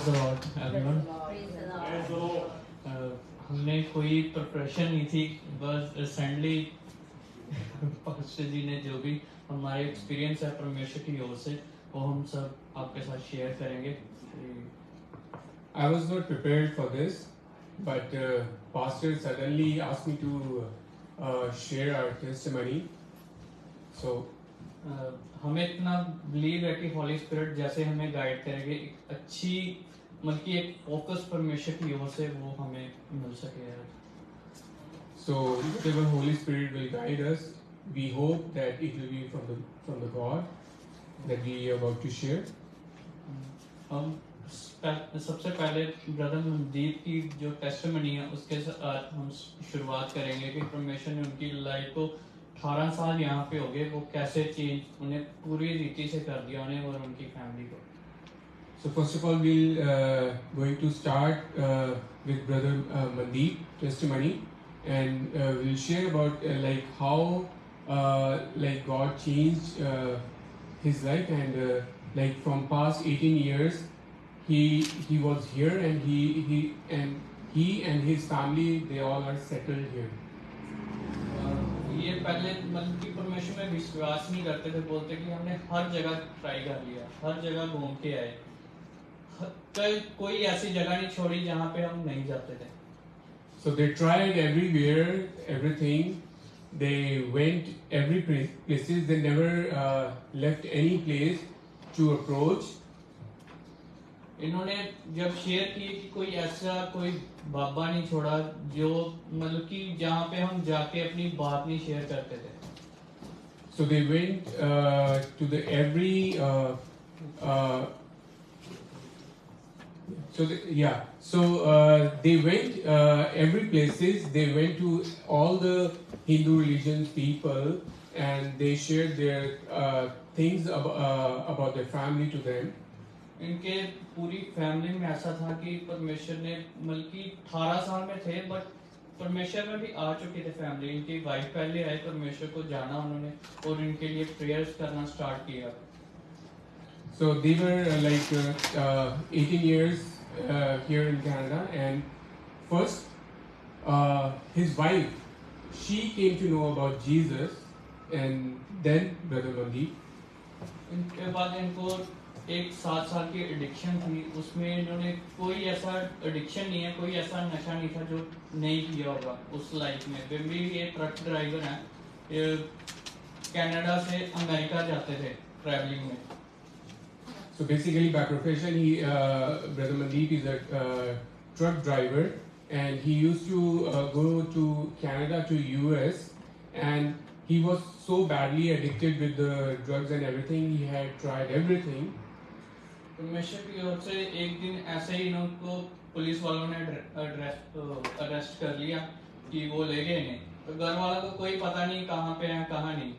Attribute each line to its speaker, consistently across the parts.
Speaker 1: everyone. हमने कोई preparation नहीं थी, बस रिसेंटली पास्टर जी ने जो भी हमारे एक्सपीरियंस है परमेश्वर की ओर से वो हम सब आपके साथ शेयर करेंगे.
Speaker 2: I was not prepared for this, but Pastor suddenly asked me to share our testimony. So,
Speaker 1: हमें इतना बिलीव है कि हॉली स्पिरिट जैसे हमें गाइड करेंगे, एक अच्छी मतलब एक फोकस परमेश्वर की ओर से वो हमें मिल सके.
Speaker 2: So whatever Holy Spirit will guide us, we hope that it will be from the God that we are about to share.
Speaker 1: हम सबसे पहले ब्रदर मनदीप की जो टेस्टिमनी है उसके साथ हम शुरुआत करेंगे कि परमेश्वर ने उनकी लाइफ को 18 साल यहाँ पे हो गए, वो कैसे चेंज उन्हें पूरी रीति से कर दिया उन्हें और उनकी फैमिली को.
Speaker 2: So first of all, we'll going to start with brother Mandeep testimony, and we'll share about like how like God changed his life, and like from past 18 years he was here, and he and his family, they all are settled here.
Speaker 1: ये पहले मतलब कि परमेश्वर में विश्वास नहीं करते थे, बोलते कि हमने हर जगह ट्राई कर लिया, हर जगह घूम के आए, कोई ऐसी जगह नहीं छोड़ी जहाँ पे हम नहीं जाते थे.
Speaker 2: So they tried everywhere, everything. They went every places. They never left any place to approach.
Speaker 1: इन्होंने जब शेयर किए कि कोई ऐसा कोई बाबा नहीं छोड़ा जो मतलब कि जहाँ पे हम जाके अपनी बात नहीं शेयर करते थे.
Speaker 2: So they went to the every they went every places. They went to all the Hindu religions people, and they shared their things about their family to them.
Speaker 1: इनके पूरी फैमिली में ऐसा था कि परमेश्वर ने बल्कि 18 साल में थे, बट परमेश्वर में भी आ चुके थे फैमिली. इनकी वाइफ पहले आए, परमेश्वर को जाना उन्होंने और इनके लिए प्रेयर्स करना स्टार्ट किया.
Speaker 2: So they were like 18 years here in Canada, and first his wife, she came to know about Jesus, and then brother Mandeep.
Speaker 1: इनके बाद इनको एक 7 साल की एडिक्शन थी, उसमें इन्होंने कोई ऐसा एडिक्शन नहीं है, कोई ऐसा नशा नहीं था जो नहीं किया होगा उस लाइफ में. वे भी ये ट्रक ड्राइवर हैं, कनाडा से अमेरिका जाते थे ट्रैवलिंग में.
Speaker 2: So basically by profession brother Mandeep is a truck driver, and he used to go to Canada to US, and he was so badly addicted with the drugs and everything. He had tried everything.
Speaker 1: परमेश्वर की ओर से एक दिन ऐसे ही इनको police वालों ने arrest कर लिया कि वो ले गए इन्हें. तो घर वालों को कोई पता नहीं कहाँ पे हैं कहाँ नहीं,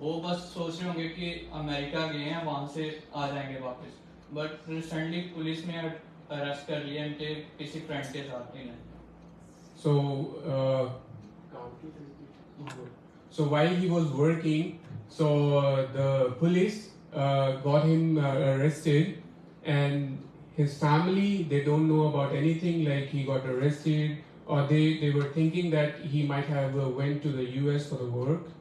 Speaker 1: वो बस सोच रहे होंगे कि अमेरिका गए हैं, वहां से आ जाएंगे वापस. बट रिसेंटली पुलिस ने अरेस्ट कर लिया इनके किसी फ्रेंड के साथ ही.
Speaker 2: So while he was working, so the police got him arrested, and his family, they don't know about anything, like he got arrested, or they were thinking that he might have went to the US for the work.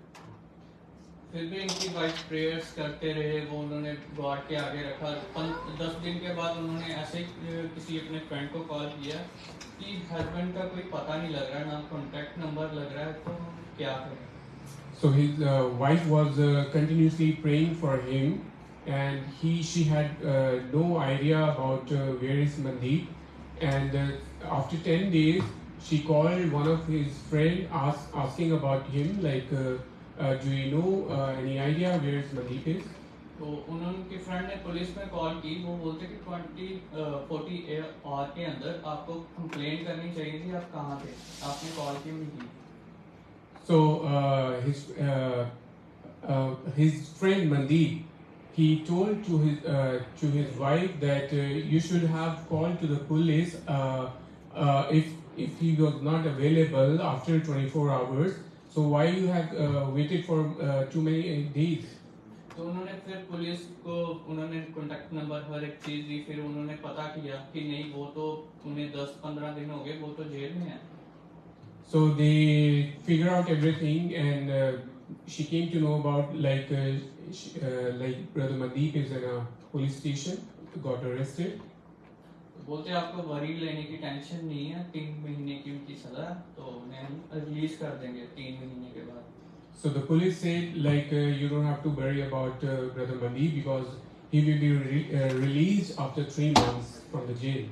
Speaker 1: फिर भी इनकी wife prayers करते रहे, वो उन्होंने God के आगे रखा. 10 दिन के बाद उन्होंने ऐसे किसी अपने फ्रेंड को कॉल किया कि हस्बैंड का कोई पता नहीं लग रहा, ना कॉन्टैक्ट नंबर लग रहा है, तो क्या करें.
Speaker 2: So his wife was continuously praying for him, and she had no idea about where is Mandeep, and after 10 days she called one of his friend asking about him, like do you know any idea where is Mandeep is?
Speaker 1: तो उनके friend ने police में call की. वो बोलते कि 40 our के अंदर आपको कंप्लेंट करनी चाहिए थी, आप कहाँ थे, आपने कॉल क्यों नहीं की.
Speaker 2: So his friend Mandeep, he told to his wife that you should have called to the police if he was not available after 24 hours. So why you have waited for too many days?
Speaker 1: तो उन्होंने फिर police को उन्होंने contact number हर एक चीज दी, फिर उन्होंने पता किया कि नहीं वो तो उन्हें 10-15 दिन हो गए, वो तो जेल में है।
Speaker 2: So they figure out everything, and she came to know about like Brother Mandeep is in a police station, got arrested.
Speaker 1: बोलते आपको वरी लेने की टेंशन नहीं है, 3 महीने की उनकी सजा है, तो उन्हें रिलीज कर देंगे 3 महीने के बाद।
Speaker 2: So the police said like you don't have to worry about Brother Mandeep because he will be released after 3 months from the jail.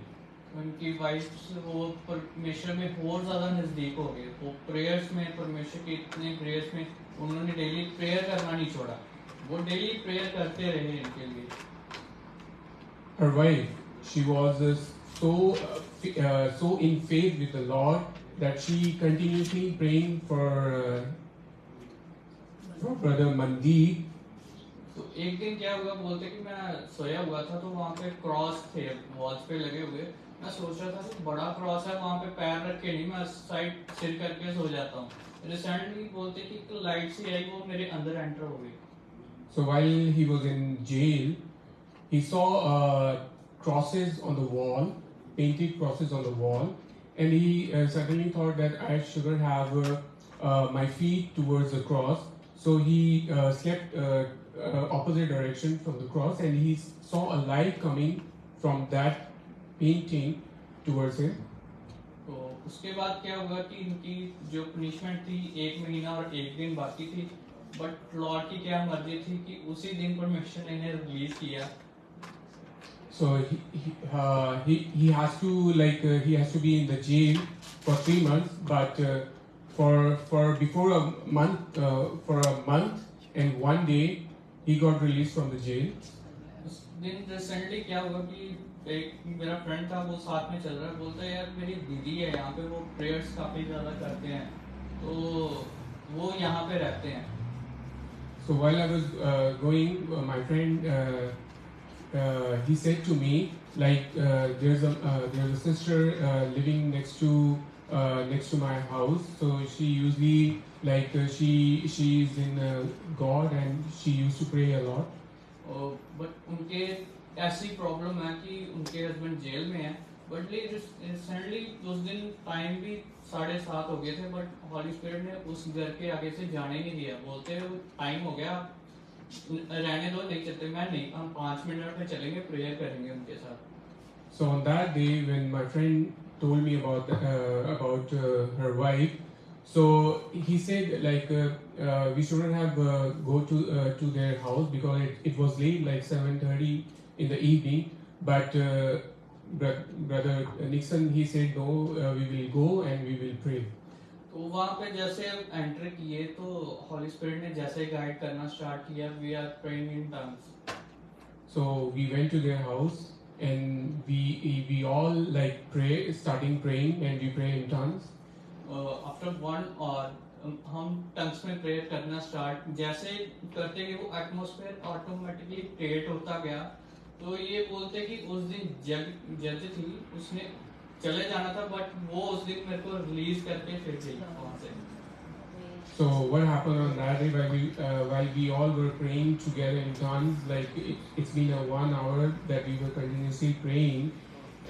Speaker 1: उनकी वाइफ से वो परमेश्वर में और ज्यादा नजदीक हो गए, वो प्रेयर्स में, परमेश्वर के इतने प्रेयर्स में उन्होंने डेली प्रेयर करना नहीं छोड़ा, वो डेली प्रेयर करते रहे इनके लिए।
Speaker 2: Her wife, she was so in faith with the Lord that she continuously praying for Brother Mandeep.
Speaker 1: तो एक दिन क्या हुआ, बोलते कि मैं सोया हुआ था तो वहाँ पे क्रॉस थे वॉल्स पे लगे हुए, मैं सोच रहा था कि बड़ा क्रॉस है, वहाँ पे पैर रख के नहीं, मैं साइड सिर करके सो जाता हूँ। रिसेंटली बोलते कि लाइट सी आई, वो मेरे अंदर एंटर हो गई।
Speaker 2: So while he was in jail, he saw crosses on the wall, painted crosses on the wall, and he suddenly thought that I shouldn't have my feet towards the cross. So he slept opposite direction from the cross, and he saw a light coming from that painting towards him.
Speaker 1: तो उसके बाद क्या हुआ कि इनकी जो punishment थी 1 महीना और 1 दिन बाकी थी, बट लॉर्ड की क्या मर्जी थी कि उसी दिन परमेश्वर ने इन्हें रिलीज किया।
Speaker 2: So he has to he has to be in the jail for 3 months, but for before a month for a month and 1 day he got released from the jail.
Speaker 1: उस दिन रिसेंटली क्या हुआ कि एक मेरा friend था, वो साथ में चल रहा है, बोलता है यार मेरी दीदी है यहाँ पे, वो प्रेयर्स काफी ज्यादा करते हैं, तो वो यहाँ पे रहते हैं।
Speaker 2: So while I was going, my friend he said to me like there's a sister living next to my house, so she usually she's in God and she used to pray a lot.
Speaker 1: But उनके ऐसी problem है कि उनके husband jail में है, but recently उस दिन time भी 7:30 हो गए थे, बट हॉली स्पिरिट ने उस घर के आगे से जाने नहीं दिया, बोलते टाइम हो गया रहने दो, नहीं चलते, मैं नहीं, हम 5 मिनट में चलेंगे, प्रेयर करेंगे उनके साथ।
Speaker 2: So on that day when my friend told me about her wife, so he said like we shouldn't have go to their house because it was late, like 7:30 in the evening, but brother Nixon, he said no, we will go and we will pray.
Speaker 1: तो वहाँ पे जैसे enter किए तो हॉली spirit ने जैसे guide करना start किया, we are praying in tongues.
Speaker 2: So we went to their house and we all like starting praying, and we pray in tongues.
Speaker 1: After 1 hour हम टंग्स में प्रेयर करना स्टार्ट, जैसे करते गए वो एटमॉस्फेयर ऑटोमेटिकली क्रिएट होता गया। तो ये बोलते कि उस दिन जज थी, उसने चले जाना था, बट वो उस दिन मेरे को रिलीज करके फिर गई वहाँ से।
Speaker 2: So what happened on that day while we all were praying together in tongues, like it's been a 1 hour that we were continuously praying,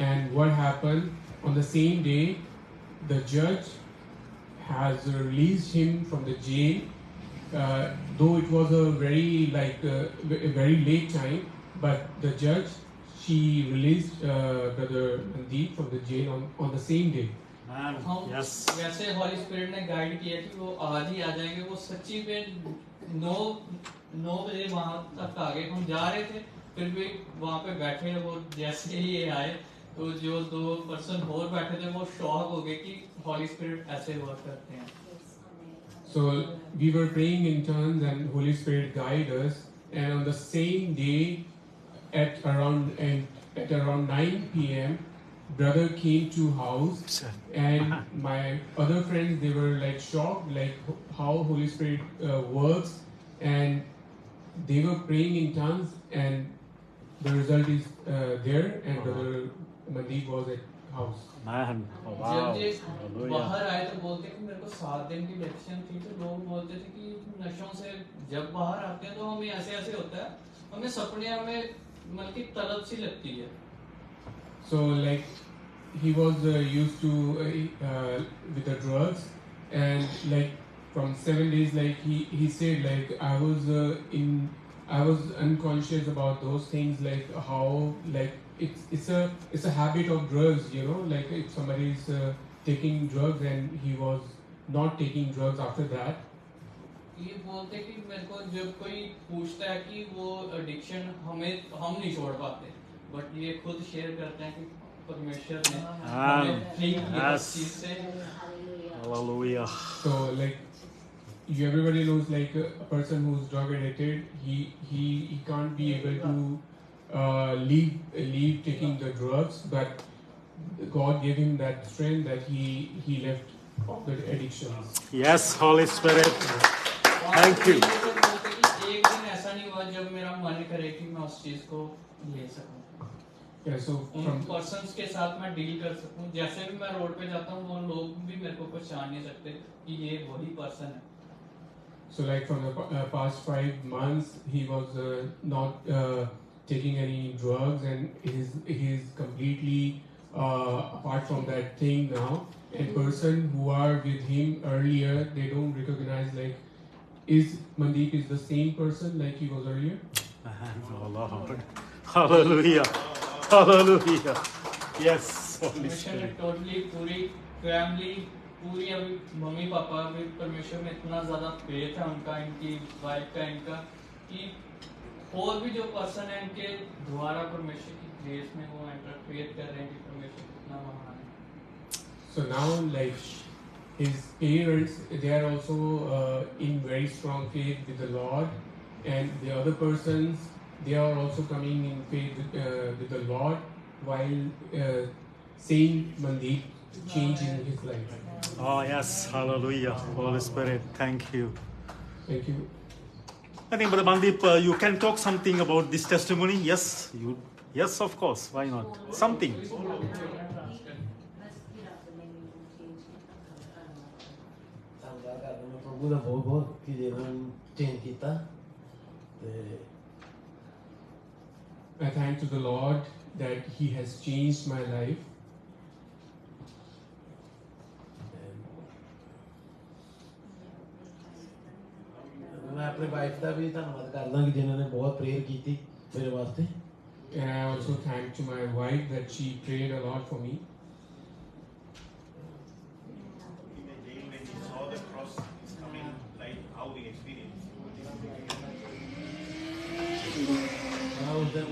Speaker 2: and what happened on the same day, the judge has released him from the jail, though it was a very late time, but the judge, she released Brother Mandeep from the jail on the same day.
Speaker 1: हम वैसे हॉली spirit ने guide किया कि वो आज ही आ जाएंगे, वो सच्ची में 9 बजे वहां तक आ गए, हम जा रहे थे फिर भी वहां पे बैठे, वो जैसे ही ये आए तो जो 2 पर्सन और बैठे थे वो शॉक हो गए कि हॉली स्पिरिट ऐसे वर्क करते हैं।
Speaker 2: So we were praying in tongues and Holy Spirit guided us, and on the same day at around 9 p.m. brother came to house, and my other friends, they were like shocked like how Holy Spirit works, and they were praying in tongues, and the result is there, and brother Mandeep was at house.
Speaker 3: Man, oh, wow.
Speaker 1: जब ये
Speaker 3: Hallelujah.
Speaker 1: बाहर आए तो बोलते कि मेरे को 7 दिन की एडिक्शन थी, तो लोग बोलते थे कि नशों से जब बाहर आते हैं तो हमें ऐसे ऐसे होता है, हमें सपने हमें मतलब की तलब सी लगती है.
Speaker 2: So like he was used to with the drugs, and like from 7 days, like he said like I was unconscious about those things, like how like it's a habit of drugs, you know, like if somebody is taking drugs and he was not taking drugs after that.
Speaker 1: ये बोलते कि मेरे को जब कोई पूछता है कि वो एडिक्शन हम नहीं छोड़ पाते, बट ये खुद शेयर करते हैं कि परमेश्वर ने हमें फ्री किया इस चीज से.
Speaker 3: Hallelujah.
Speaker 2: So like everybody knows like a person who's drug addicted, he can't be able to leave taking the drugs, but God gave him that strength that he left of the addictions.
Speaker 3: Yes, Holy Spirit. Thank you.
Speaker 1: ये तो बोलते कि एक दिन ऐसा नहीं हुआ जब मेरा मन करे कि मैं उस चीज को ले सकूं,
Speaker 2: Yeah, so
Speaker 1: उन
Speaker 2: from
Speaker 1: पर्सन्स के साथ मैं डील कर सकूं. जैसे भी मैं रोड पे जाता हूं, वो लोग भी मेरे को पहचान नहीं सकते कि ये वही पर्सन है.
Speaker 2: so like from the past 5 months he was not taking any drugs, and he's completely apart from that thing now. And person who are with him earlier, they don't recognize like is Mandeep is the same person like he was earlier.
Speaker 3: Oh Lord. Hallelujah. Hallelujah. Yes, Holy
Speaker 1: परमेश्वर ने
Speaker 3: Spirit.
Speaker 1: Totally पूरी family, पूरी अभी mummy papa भी परमेश्वर में इतना ज्यादा फेथ है उनका, इनकी वाइफ का, इनका, कि और भी जो पर्सन है इनके द्वारा परमेश्वर की ग्रेस में वो इंटरफेयर कर रहे हैं कि परमेश्वर कितना महान है.
Speaker 2: So now like his parents, they are also in very strong faith with the Lord, and the other persons, they are also coming in faith with the Lord, while seeing Mandeep change in his life.
Speaker 3: Oh, yes. Hallelujah. Holy Spirit. Thank you.
Speaker 2: Thank you.
Speaker 3: I think, Brother Mandeep, you can talk something about this testimony. Yes, you. Yes, of course. Why not? Something.
Speaker 4: ਧੰਨਵਾਦ ਕਰਦਾ ਮੈਂ ਪ੍ਰਭੂ ਦਾ ਬਹੁਤ ਬਹੁਤ ਕਿ ਜਿਹਨਾਂ ਨੂੰ change ਕੀਤਾ ਤੇ
Speaker 2: I thank to the Lord that He has changed my life.
Speaker 4: ਮੈਂ ਆਪਣੇ ਵਾਈਫ ਦਾ ਵੀ ਧੰਨਵਾਦ ਕਰਦਾ ਕਿ ਜਿਨ੍ਹਾਂ ਨੇ ਬਹੁਤ ਪ੍ਰੇਅਰ ਕੀਤੀ ਮੇਰੇ ਵਾਸਤੇ.
Speaker 2: And I also thank to my wife that she prayed a lot for me.
Speaker 5: When you saw the cross is coming, like how we experienced.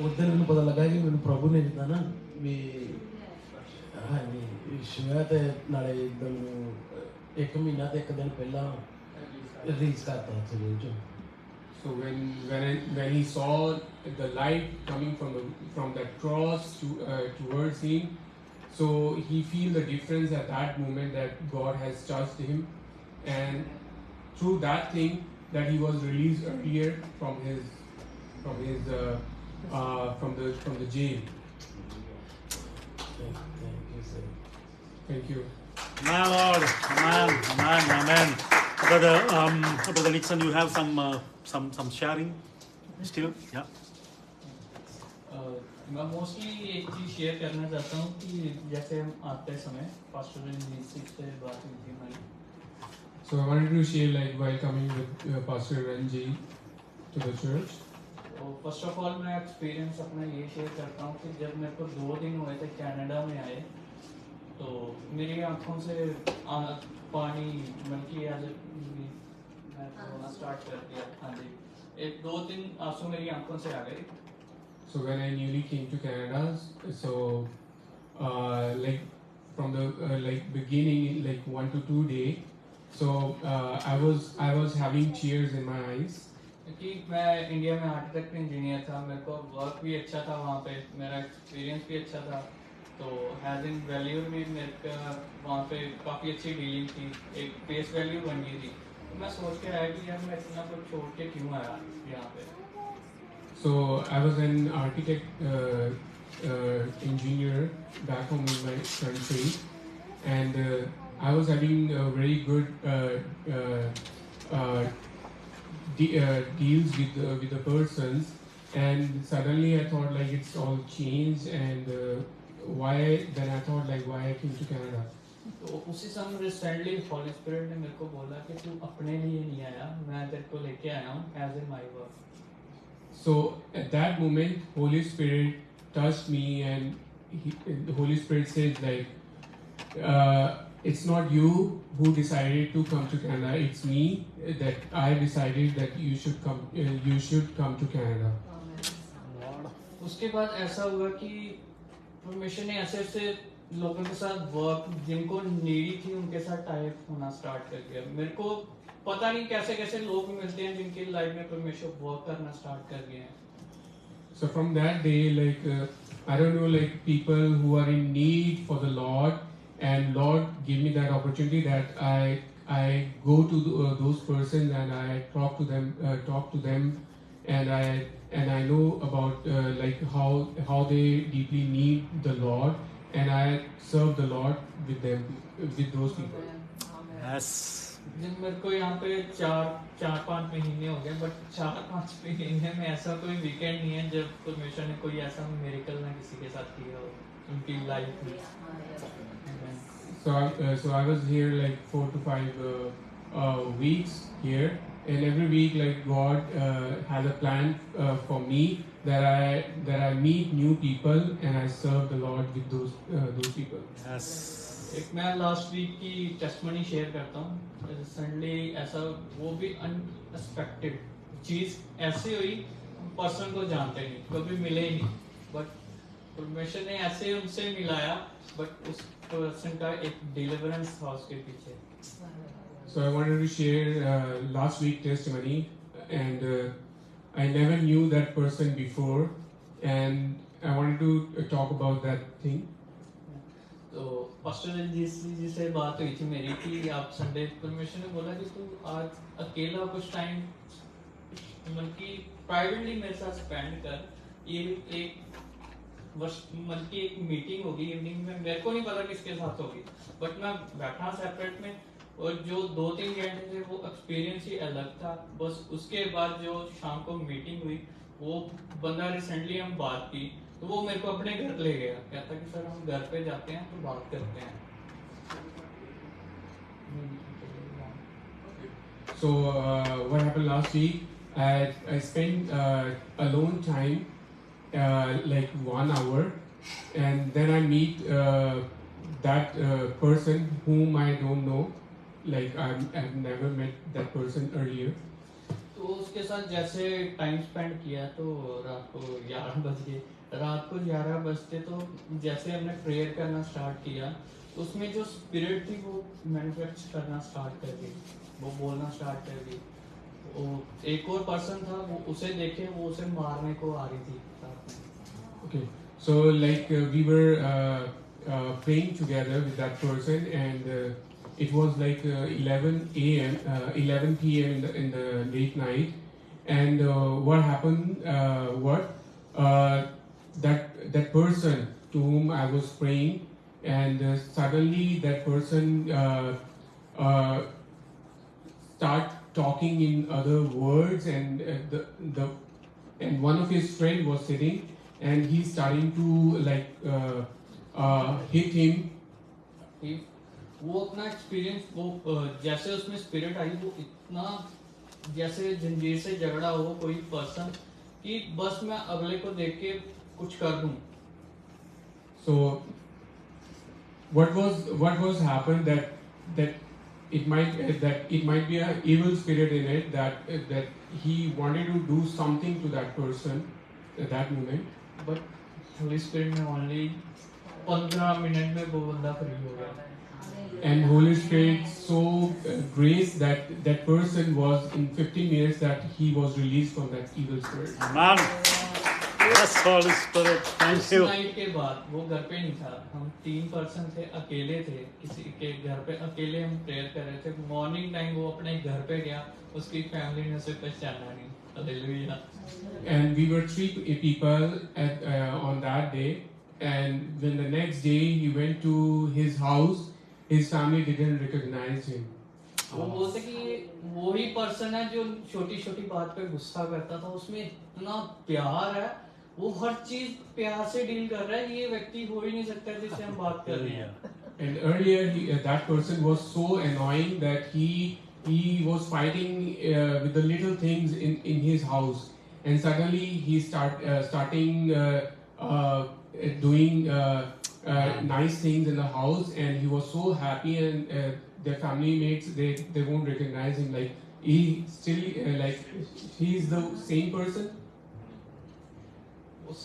Speaker 4: ਉਸ ਦਿਨ ਮੈਨੂੰ ਪਤਾ ਲੱਗਾ ਕਿ ਮੈਨੂੰ ਪ੍ਰਭੂ ਨੇ ਜਿੱਦਾਂ ਨਾ ਵੀ ਹਾਂਜੀ ਸ਼ਿਵਾ ਤੇ ਨਾਲੇ ਇੱਦਾਂ ਮੈਨੂੰ 1 ਮਹੀਨਾ ਤੇ 1 ਦਿਨ ਪਹਿਲਾਂ ਰਿਲੀਜ਼ ਕਰਤਾ ਸਰੀਰ ਚੋਂ.
Speaker 2: So when he saw the light coming from that cross towards him, so he feel the difference at that moment that God has touched him, and through that thing that he was released earlier from the jail.
Speaker 4: Thank you, sir.
Speaker 2: Thank you.
Speaker 3: My Lord. Amen. Amen. Amen. Brother Nixon, you have some sharing still? Yeah.
Speaker 1: मैं mostly एक चीज़ share करना चाहता हूँ कि जैसे हम आते समय पास्टर जी से बात हुई थी हमारी.
Speaker 2: So I wanted to share like while coming with Pastor Ranji to the church.
Speaker 1: तो फर्स्ट ऑफ ऑल मैं एक्सपीरियंस अपना ये शेयर करता हूँ कि जब मेरे को 2 दिन हुए थे कनाडा में आए, तो मेरी आंखों से पानी बल्कि मैं रोना स्टार्ट कर दिया. हाँ जी, 1-2 दिन आंसू मेरी आंखों से आ गए.
Speaker 2: So when I newly came to Canada, so like from the like beginning, like 1 to 2 day, so I was having tears in my eyes.
Speaker 1: क्योंकि मैं इंडिया में आर्किटेक्ट इंजीनियर था, मेरे को वर्क भी अच्छा था वहाँ पे, मेरा एक्सपीरियंस भी अच्छा था, तो हैज़ इन वैल्यू भी मेरे का वहाँ पे काफ़ी अच्छी डीलिंग थी, एक फेस वैल्यू बन गई थी. तो मैं सोच के आया कि यार मैं इतना कुछ छोड़ के क्यों आया यहाँ पे.
Speaker 2: So I was an architect engineer back home in my country, and I was having a very good deals with the persons, and suddenly I thought like it's all changed, and why? Then I thought like why I came to Canada.
Speaker 1: तो उसी समय recently हॉली spirit ने मेरे को बोला कि तू अपने लिए नहीं आया, मैं तेरे को लेके आया हूँ as a my work.
Speaker 2: So at that moment, Holy Spirit touched me, and the Holy Spirit said like, it's not you who decided to come to Canada. It's me that I decided that you should come. You should come to Canada.
Speaker 1: उसके बाद ऐसा हुआ कि परमेश्वर ने ऐसे ऐसे लोगों के साथ वर्क, जिनको नीडी थी उनके साथ टाइप होना स्टार्ट कर दिया. मेरे को पता नहीं कैसे कैसे लोग मिलते हैं जिनकी लाइफ में परमेश्वर वर्क करना स्टार्ट कर दिए हैं.
Speaker 2: So from that day, like I don't know, like people who are in need for the Lord, and Lord give me that opportunity that I go to those persons and I talk to them, and I know about like how they deeply need the Lord, and I serve the Lord with them, with those people.
Speaker 3: Yes.
Speaker 1: जिन मेरे को यहाँ पे 4-5 महीने हो गए, but 4-5 महीने में ऐसा कोई वीकेंड नहीं है जब परमेश्वर ने कोई ऐसा मिरेकल ना किसी के साथ किया हो उनकी लाइफ में.
Speaker 2: So I was here like 4 to 5 weeks here, and every week like God has a plan for me that I meet new people and I serve the Lord with those people.
Speaker 3: Yes.
Speaker 1: एक मैं last week की testimony share करता हूँ. Recently ऐसा वो भी unexpected चीज़ ऐसे हुई, पर्सन को जानते नहीं, कभी मिले ही नहीं, बट परमेश्वर ने ऐसे उनसे मिलाया, बट उस पर्सन का एक डिलीवरेंस था उसके पीछे.
Speaker 2: So I wanted to share last week testimony, and I never knew that person before, and I wanted to talk about that thing.
Speaker 1: तो पास्टर जी से बात हुई थी मेरी कि आप संडे, परमेश्वर ने बोला कि तू आज अकेला कुछ टाइम मन की प्राइवेटली मेरे साथ स्पेंड कर. ये एक मन की एक मीटिंग होगी इवनिंग में, मेरे को नहीं पता किसके साथ होगी, बट मैं बैठा सेपरेट में, और जो 2-3 घंटे थे वो एक्सपीरियंस ही अलग था. बस उसके बाद जो शाम को मीटिंग हुई, वो बंदा रिसेंटली हम बात की, तो वो मेरे को अपने घर ले गया, कहता कि सर हम घर पे जाते हैं तो बात करते हैं.
Speaker 2: So what happened last week? I spent alone time like 1 hour, and then I meet that person whom I don't know. Like I've never met that person earlier.
Speaker 1: तो उसके साथ जैसे टाइम स्पेंड किया, तो रात को 11 बज गए. रात को 11 बजते तो जैसे हमने प्रेयर करना स्टार्ट किया, उसमें जो स्पिरिट थी वो मैनिफेस्ट करना स्टार्ट कर दी, वो बोलना स्टार्ट कर दी. वो एक और पर्सन था, वो उसे देखे, वो उसे मारने को आ रही थी रात में.
Speaker 2: Okay, so like we were praying together with that person, and it was like 11 p.m. in the late night, and what happened? That person to whom I was praying, and suddenly that person start talking in other words, and and one of his friend was sitting, and he's starting to like hit him.
Speaker 1: वो अपना experience, वो जैसे उसमें spirit आई, वो इतना जैसे जंजीर से झगड़ा हो कोई पर्सन, कि बस मैं अगले को देख के कुछ कर दूं.
Speaker 2: So what was happened that it might be an evil spirit in it, that he wanted to do something to that person at that moment.
Speaker 1: But Holi spirit में ओनली 15 मिनट में वो बंदा फ्री हो गया.
Speaker 2: And Holy Spirit so grace that person was in 15 minutes that he was released from that evil spirit.
Speaker 3: Amen. Yes, Holy Spirit. Thank you.
Speaker 1: Night के बाद वो घर पे नहीं था, हम 3 पर्सन थे, अकेले थे, किसी के घर पे अकेले हम प्रेयर कर रहे थे. मॉर्निंग टाइम वो अपने घर पे गया, उसकी फैमिली ने उसे पहचाना नहीं. Hallelujah.
Speaker 2: And we were three people at, on that day. And when the next day he went to his house, his family didn't recognize him.
Speaker 1: वो बोलते कि ये वही पर्सन है जो छोटी छोटी बात पे गुस्सा करता था, उसमें इतना प्यार है, वो हर चीज प्यार से डील कर रहा है, ये व्यक्ति हो ही नहीं सकता जिससे हम बात कर रहे हैं।
Speaker 2: And earlier, that person was so annoying that he was fighting with the little things in his house, and suddenly he starting doing nice things in the house, and he was so happy, and their family mates they won't recognize him, like he still like he's the same person.
Speaker 1: उस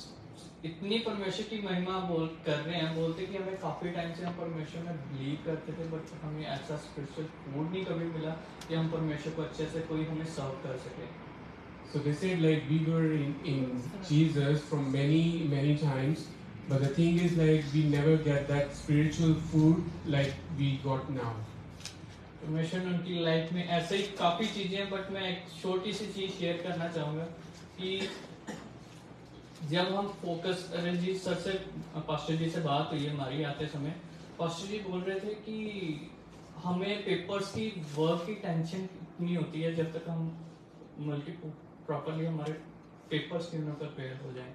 Speaker 1: इतनी परमेश्वर की महिमा बोल कर रहे हैं, बोलते कि हमें काफी टाइम से हम परमेश्वर में बिलीव करते थे, बट हमें ऐसा स्पिरिचुअल फूड नहीं कभी मिला कि हम परमेश्वर को अच्छे से कोई हमें सर्व कर सके।
Speaker 2: So they said like we were in Jesus from many times, but the thing is like we never get that spiritual food like we got now.
Speaker 1: परमेश्वर ने उनकी लाइफ में ऐसे ही काफी चीजें हैं, बट मैं एक छोटी सी चीज शेयर करना चाहूंगा कि जब हम फोकस, अरे जी सर से, पास्टर जी से बात हुई हमारी आते समय, पास्टर जी बोल रहे थे कि हमें पेपर्स की वर्क की टेंशन इतनी होती है जब तक हम मल्टी प्रॉपर्ली हमारे पेपर्स के ऊपर प्रेयर हो जाएं।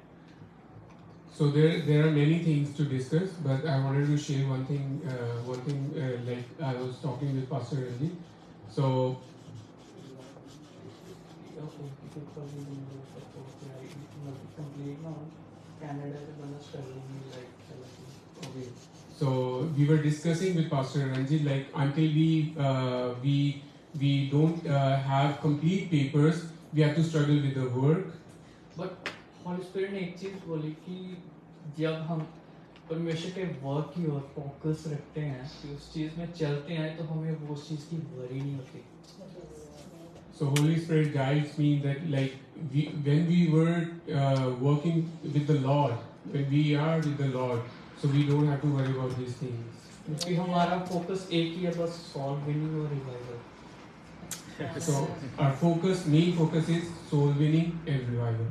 Speaker 2: So there are many things to discuss, but I wanted to share one thing. Like I was talking with Pastor Ranji. So So we were discussing with Pastor Ranjit, like until we don't have complete papers, we have to struggle with the work.
Speaker 1: But holy spirit ने एक चीज बोली कि जब हम परमेश्वर के work की ओर फोकस रखते हैं, कि उस चीज में चलते हैं, तो हमें वो चीज की वरी नहीं होती।
Speaker 2: So Holy Spirit guides me that like when we were working with the Lord, when we are with the Lord, so we don't have to worry about these things.
Speaker 1: क्योंकि हमारा फोकस एक ही है, बस sol winning और revival.
Speaker 2: So our main focus is soul winning and revival.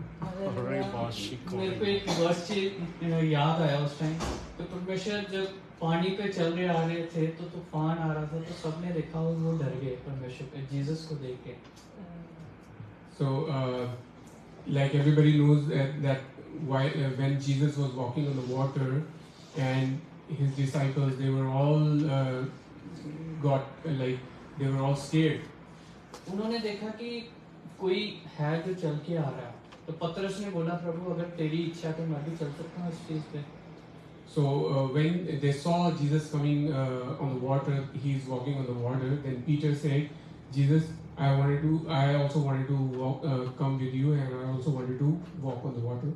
Speaker 1: मेरे को एक verse याद आया उस टाइम, तो परमेश्वर जब पानी पे चल रहे आ रहे थे, तो तूफान आ रहा था, तो सबने देखा और वो डर गए परमेश्वर पे, जीसस को देख के।
Speaker 2: So like everybody knows that why when Jesus was walking on the water and his disciples, they were all they were all scared.
Speaker 1: उन्होंने देखा कि कोई है जो चल के आ रहा है, तो पतरस ने बोला, प्रभु अगर तेरी इच्छा तो मैं भी चल सकता हूँ इस चीज पे।
Speaker 2: So when they saw Jesus coming on the water, he is walking on the water. Then Peter said, Jesus, I also wanted to walk, come with you, and I also wanted to walk on the water.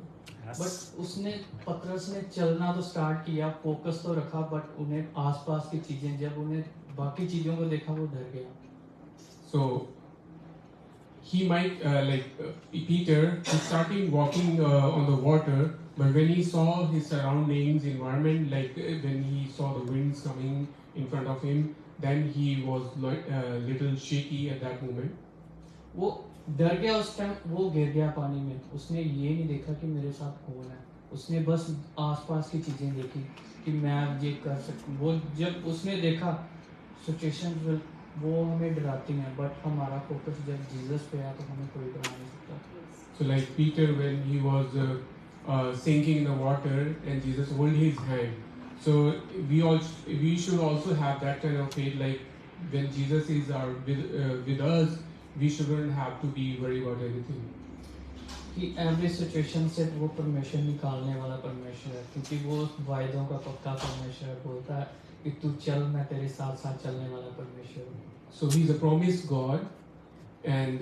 Speaker 1: But उसने, पतरस ने चलना तो start किया, focus तो रखा, but उन्हें आसपास की चीजें, जब उन्हें बाकी चीजों को देखा, वो डर गया।
Speaker 2: So he might Peter, he started walking on the water, but when he saw his surroundings, environment, like when he saw the winds coming in front of him, then he was little shaky at that moment.
Speaker 1: वो डर गया उस time, वो गिर गया पानी में। उसने ये नहीं देखा कि मेरे साथ कौन है, उसने बस आसपास की चीजें देखी कि मैं ये कर सकूं। वो जब उसने देखा सिचुएशन, वो हमें डराती हैं, बट हमारा फोकस जब जीसस पे है, तो हमें कोई डरा नहीं सकता।
Speaker 2: So like Peter, when he was sinking in the water, and Jesus hold his hand. So we should also have that kind of faith. Like when Jesus is with us, we shouldn't have to be worried about anything.
Speaker 1: कि every situation से वो परमेश्वर निकालने वाला परमेश्वर है, क्योंकि वो वायदों का पक्का परमेश्वर बोलता है कि तू चल, मैं तेरे साथ साथ चलने वाला परमेश्वर हूँ।
Speaker 2: So he's a promised God, and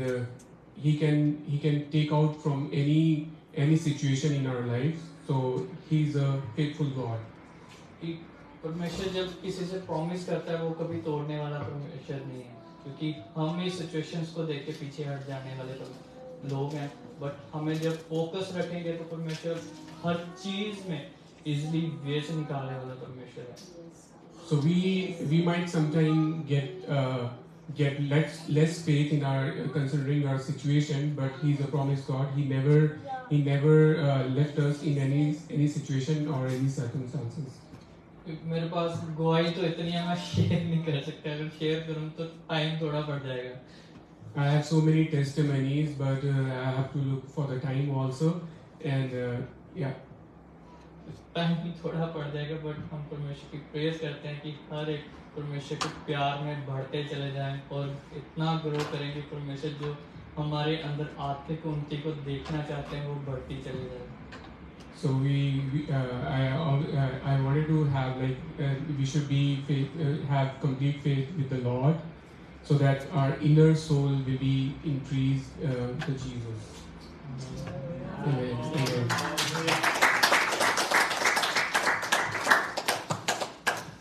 Speaker 2: he can take out from any situation in our lives. So he's a faithful God.
Speaker 1: कि परमेश्वर जब किसी से प्रॉमिस करता है, वो कभी तोड़ने वाला परमेश्वर नहीं है, क्योंकि हम इस सिचुएशंस को देख के पीछे हट जाने वाले लोग हैं, बट हमें जब फोकस रखेंगे, तो परमेश्वर हर चीज में इजीली वे से निकालने वाला परमेश्वर है।
Speaker 2: So we might sometimes get get less faith in our considering our situation, but He's a promised God. He never left us in any situation or any circumstances.
Speaker 1: मेरे पास गवाही तो इतनी है, मैं शेयर नहीं कर सकता, अगर शेयर करूँ तो टाइम थोड़ा पड़ जाएगा.
Speaker 2: I have so many testimonies, but I have to look for the time also, and yeah.
Speaker 1: Time थोड़ा पड़ जाएगा, बट हम परमेश्वर की प्रेज करते हैं कि हर एक परमेश्वर के प्यार में बढ़ते चले जाएं और इतना ग्रो करें कि परमेश्वर जो हमारे अंदर आत्मिक उन्नति को देखना चाहते हैं वो बढ़ती चली जाए.
Speaker 2: So I wanted to have we should be have complete faith with the Lord, so that our inner soul will be increased to Jesus.